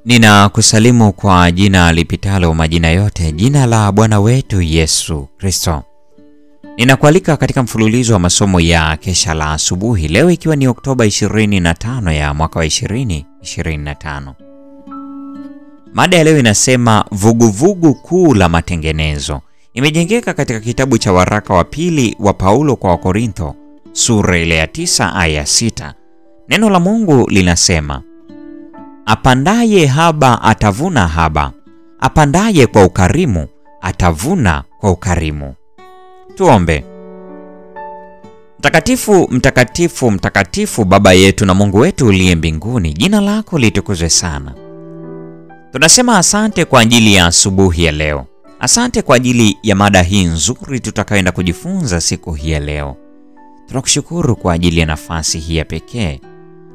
Ninakusalimu kwa jina lipitalo majina yote, jina la Bwana wetu Yesu Kristo. Ninakualika katika mfululizo wa masomo ya kesha la asubuhi, leo ikiwa ni Oktoba 25 ya mwaka wa 2025. Mada ya leo inasema vuguvugu kuu la matengenezo. Imejengeka katika kitabu cha waraka wa pili wa Paulo kwa Wakorintho, sura ile ya 9 aya 6. Neno la Mungu linasema, apandaye haba atavuna haba, apandaye kwa ukarimu atavuna kwa ukarimu. Tuombe. Mtakatifu, mtakatifu, mtakatifu Baba yetu na Mungu wetu uliye mbinguni, jina lako litukuzwe sana. Tunasema asante kwa ajili ya asubuhi ya leo. Asante kwa ajili ya mada hii nzuri tutakayoenda kujifunza siku hii ya leo. Tunakushukuru kwa ajili ya nafasi hii ya pekee,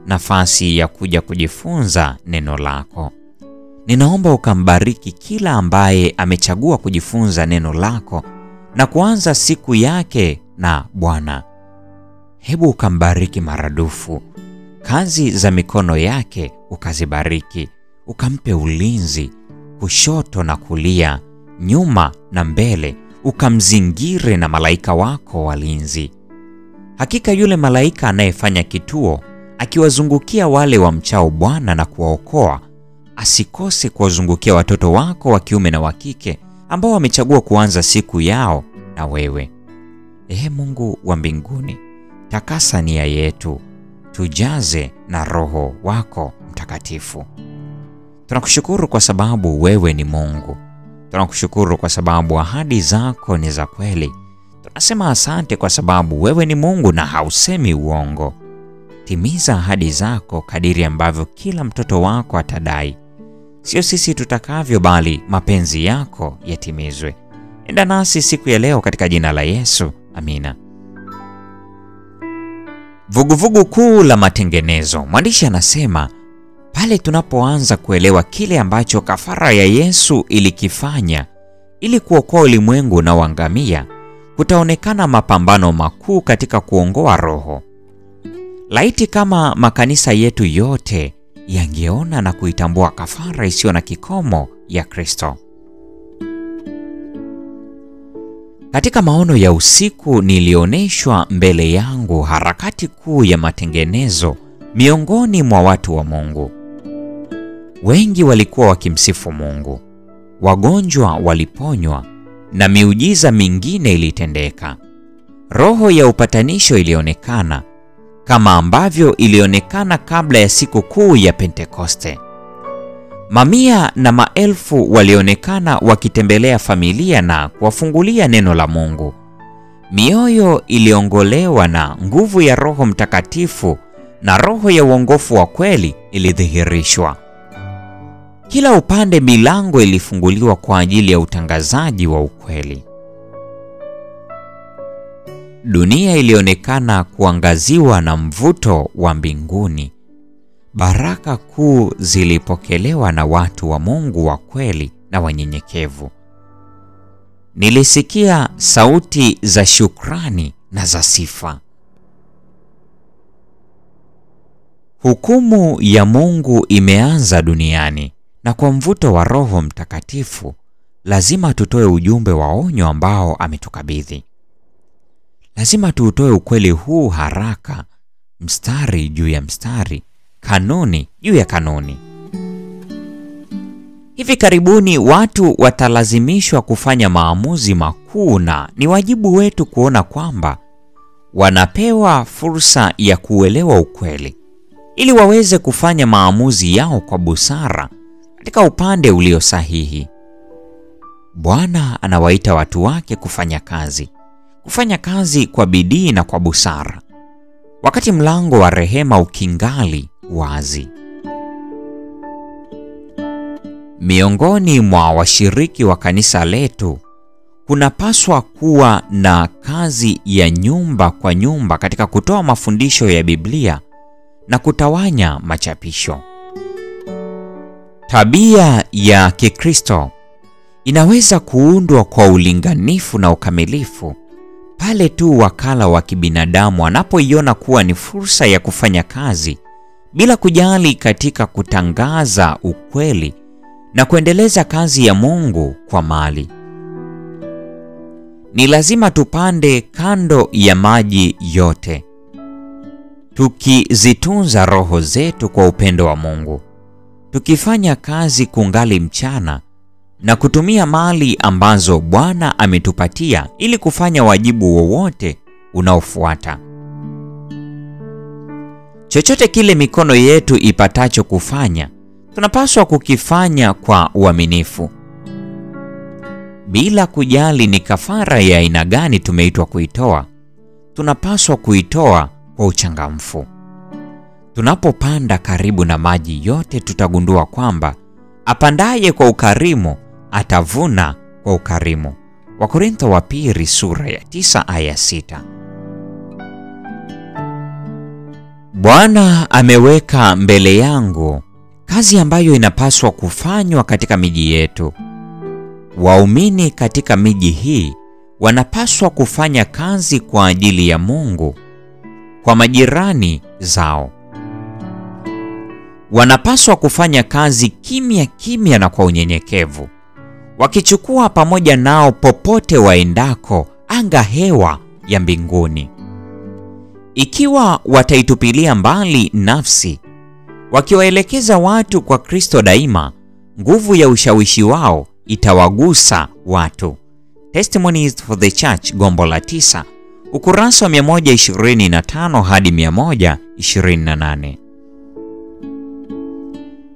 nafasi ya kuja kujifunza neno lako. Ninaomba ukambariki kila ambaye amechagua kujifunza neno lako na kuanza siku yake na Bwana. Hebu ukambariki maradufu. Kazi za mikono yake ukazibariki, ukampe ulinzi kushoto na kulia, nyuma na mbele, ukamzingire na malaika wako walinzi. Hakika yule malaika anayefanya kituo akiwazungukia wale wamchao Bwana na kuwaokoa, asikose kuwazungukia watoto wako wa kiume na wa kike ambao wamechagua kuanza siku yao na wewe. Mungu wa mbinguni, takasa nia yetu, tujaze na Roho wako Mtakatifu. Tunakushukuru kwa sababu wewe ni Mungu. Tunakushukuru kwa sababu ahadi zako ni za kweli. Tunasema asante kwa sababu wewe ni Mungu na hausemi uongo. Timiza ahadi zako kadiri ambavyo kila mtoto wako atadai. Sio sisi tutakavyo, bali mapenzi yako yatimizwe. Enda nasi siku ya leo katika jina la Yesu. Amina. Vuguvugu kuu la matengenezo. Mwandishi anasema, pale tunapoanza kuelewa kile ambacho kafara ya Yesu ilikifanya ili kuokoa ulimwengu unaoangamia, kutaonekana mapambano makuu katika kuongoa roho. Laiti kama makanisa yetu yote yangeona na kuitambua kafara isiyo na kikomo ya Kristo. Katika maono ya usiku nilioneshwa mbele yangu harakati kuu ya matengenezo miongoni mwa watu wa Mungu. Wengi walikuwa wakimsifu Mungu. Wagonjwa waliponywa na miujiza mingine ilitendeka. Roho ya upatanisho ilionekana kama ambavyo ilionekana kabla ya siku kuu ya Pentekoste. Mamia na maelfu walionekana wakitembelea familia na kuwafungulia neno la Mungu. Mioyo iliongolewa na nguvu ya Roho Mtakatifu na roho ya uongofu wa kweli ilidhihirishwa. Kila upande milango ilifunguliwa kwa ajili ya utangazaji wa ukweli. Dunia ilionekana kuangaziwa na mvuto wa mbinguni. Baraka kuu zilipokelewa na watu wa Mungu wa kweli na wanyenyekevu. Nilisikia sauti za shukrani na za sifa. Hukumu ya Mungu imeanza duniani, na kwa mvuto wa Roho Mtakatifu lazima tutoe ujumbe wa onyo ambao ametukabidhi. Lazima tuutoe ukweli huu haraka, mstari juu ya mstari, kanuni juu ya kanuni. Hivi karibuni watu watalazimishwa kufanya maamuzi makuu, na ni wajibu wetu kuona kwamba wanapewa fursa ya kuelewa ukweli ili waweze kufanya maamuzi yao kwa busara katika upande ulio sahihi. Bwana anawaita watu wake kufanya kazi kwa bidii na kwa busara, wakati mlango wa rehema ukingali wazi. Miongoni mwa washiriki wa kanisa letu kunapaswa kuwa na kazi ya nyumba kwa nyumba katika kutoa mafundisho ya Biblia na kutawanya machapisho. Tabia ya Kikristo inaweza kuundwa kwa ulinganifu na ukamilifu pale tu wakala wa kibinadamu anapoiona kuwa ni fursa ya kufanya kazi bila kujali katika kutangaza ukweli na kuendeleza kazi ya Mungu kwa mali. Ni lazima tupande kando ya maji yote, tukizitunza roho zetu kwa upendo wa Mungu, tukifanya kazi kungali mchana na kutumia mali ambazo Bwana ametupatia ili kufanya wajibu wowote unaofuata. Chochote kile mikono yetu ipatacho kufanya, tunapaswa kukifanya kwa uaminifu. Bila kujali ni kafara ya aina gani tumeitwa kuitoa, tunapaswa kuitoa kwa uchangamfu. Tunapopanda karibu na maji yote, tutagundua kwamba apandaye kwa ukarimu atavuna kwa ukarimu. Wakorintho wa pili sura ya 9 aya 6. Bwana ameweka mbele yangu kazi ambayo inapaswa kufanywa katika miji yetu. Waumini katika miji hii wanapaswa kufanya kazi kwa ajili ya Mungu, kwa majirani zao. Wanapaswa kufanya kazi kimya kimya na kwa unyenyekevu, wakichukua pamoja nao popote waendako anga hewa ya mbinguni. Ikiwa wataitupilia mbali nafsi, wakiwaelekeza watu kwa Kristo daima, nguvu ya ushawishi wao itawagusa watu. Testimonies for the Church, gombo la 9, ukurasa wa 125 hadi 128.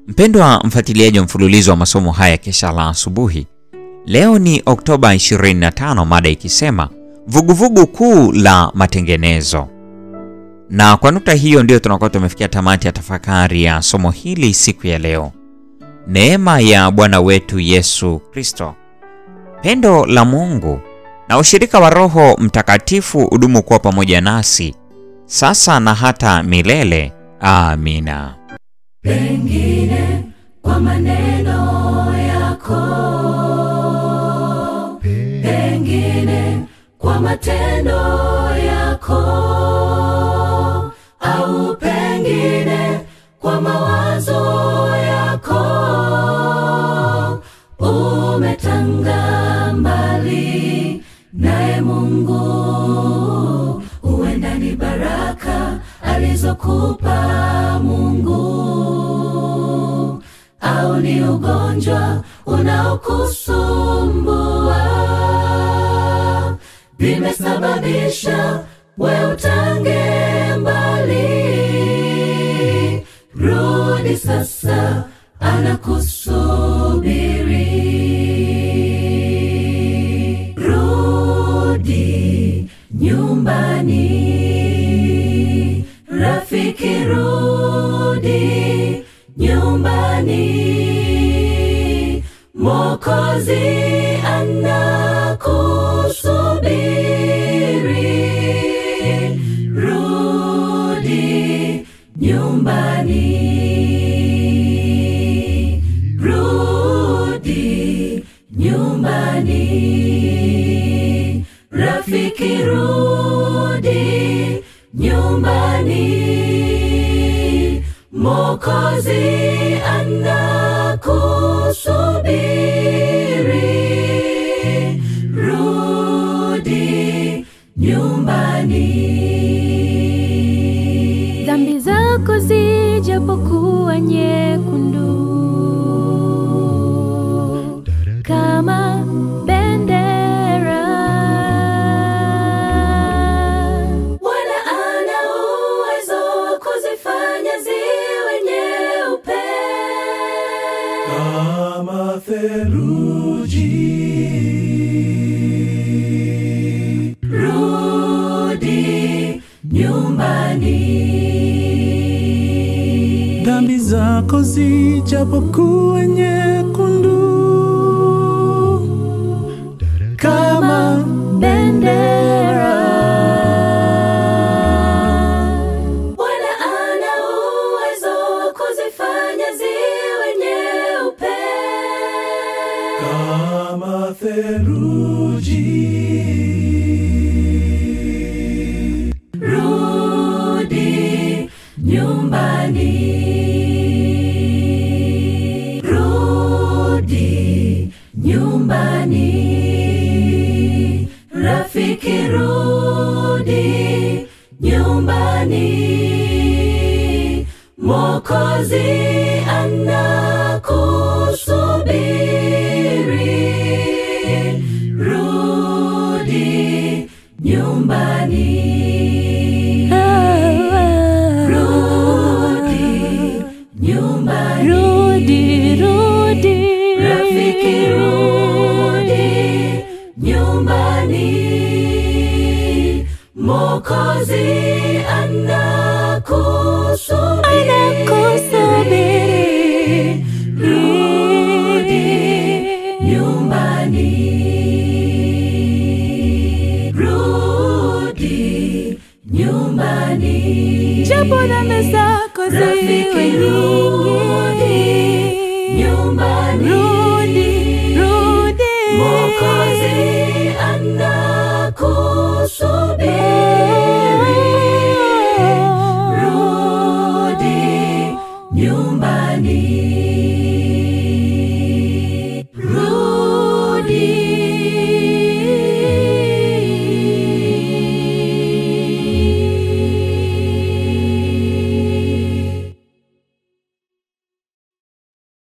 Mpendwa mfuatiliaji wa mfululizo wa masomo haya Kesha la Asubuhi, leo ni Oktoba 25, mada ikisema vuguvugu kuu la matengenezo. Na kwa nukta hiyo ndio tunakuwa tumefikia tamati ya tafakari ya somo hili siku ya leo. Neema ya Bwana wetu Yesu Kristo, pendo la Mungu na ushirika wa Roho Mtakatifu udumu kuwa pamoja nasi sasa na hata milele. Amina. Pengine kwa maneno yako, pengine kwa matendo yako, au pengine kwa mawazo yako, umetanga mbali naye Mungu. Huenda ni baraka alizokupa Mungu, au ni ugonjwa unaokusumbua, vimesababisha wewe utange mbali. Rudi sasa, anakusubiri. Rudi nyumbani, rafiki, rudi nyumbani. Mwokozi anakusubiri. Rudi nyumbani, rudi nyumbani. Rafiki, rudi nyumbani. Mwokozi anakusubiri. Rudi nyumbani. Dhambi zako zijapokuwa nyekundu kama bendera, Bwana ana uwezo kuzifanya ziwe nyeupe kama theluji. Rudi nyumbani. Dhambi zako zijapokuwa nyekundu kama bendera, Bwana ana uwezo kuzifanya ziwe nyeupe kama theluji. Rudi nyumbani. nyumbani. Rafiki rudi nyumbani, Mwokozi anakusubiri. Rudi nyumbani. Rudi nyumbani. Rudi. Rafiki rudi nyumbani, Mwokozi anakusubiri. Rudi nyumbani. Rudi nyumbani. Japo dhambi zako ziwe nyingi, nyumbani. rudi. Mwokozi